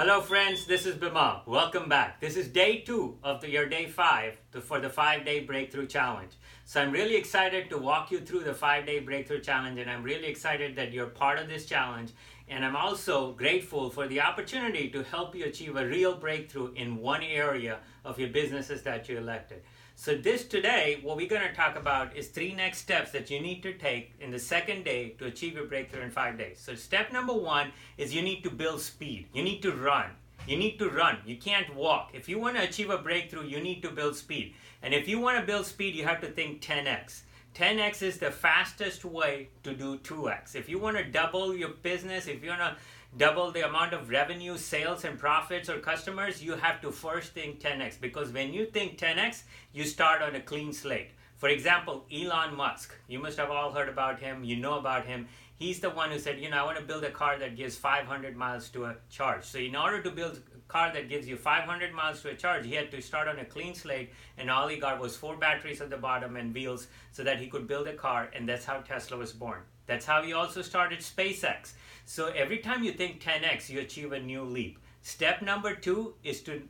Hello friends, this is Bimal. Welcome back. This is day 2 of your day 5 for the 5-day breakthrough challenge. So I'm really excited to walk you through the 5-day breakthrough challenge, and I'm really excited that you're part of this challenge. And I'm also grateful for the opportunity to help you achieve a real breakthrough in one area of your businesses that you elected. So today, what we're going to talk about is 3 next steps that you need to take in the second day to achieve your breakthrough in 5 days. So step number 1 is you need to build speed. You need to run. You need to run. You can't walk. If you want to achieve a breakthrough, you need to build speed. And if you want to build speed, you have to think 10x. 10x is the fastest way to do 2x. If you want to double your business, if you want to double the amount of revenue, sales, and profits or customers, you have to first think 10x, because when you think 10x, you start on a clean slate. For example, Elon Musk. You must have all heard about him. You know about him. He's the one who said, I want to build a car that gives 500 miles to a charge. So in order to build a car that gives you 500 miles to a charge, he had to start on a clean slate, and all he got was 4 batteries at the bottom and wheels so that he could build a car, and that's how Tesla was born. That's how he also started SpaceX. So every time you think 10x, you achieve a new leap. Step number 2 is to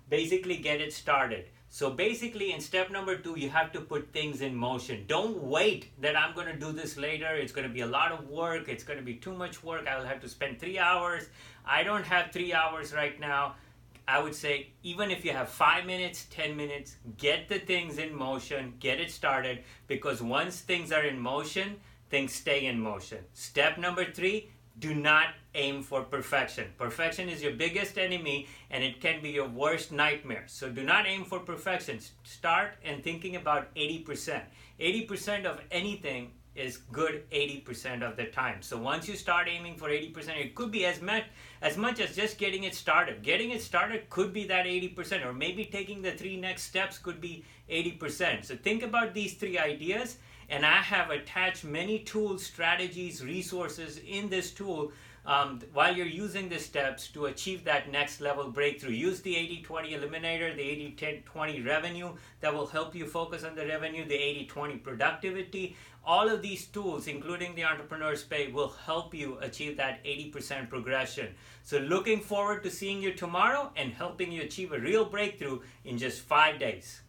basically get it started. So basically in step number 2, you have to put things in motion. Don't wait that I'm going to do this later. It's going to be a lot of work. It's going to be too much work. I will have to spend 3 hours. I don't have 3 hours right now. I would say even if you have 5 minutes, 10 minutes, get the things in motion, get it started, because once things are in motion, things stay in motion. Step number 3, do not aim for perfection. Perfection is your biggest enemy, and it can be your worst nightmare. So do not aim for perfection. Start and thinking about 80%. 80% of anything is good 80% of the time. So once you start aiming for 80%, it could be as much as just getting it started. Getting it started could be that 80%, or maybe taking the 3 next steps could be 80%. So think about these 3 ideas, and I have attached many tools, strategies, resources in this tool while you're using the steps to achieve that next level breakthrough. Use the 80-20 eliminator, the 80-10-20 revenue that will help you focus on the revenue, the 80-20 productivity. All of these tools, including the Entrepreneur Space, will help you achieve that 80% progression. So looking forward to seeing you tomorrow and helping you achieve a real breakthrough in just 5 days.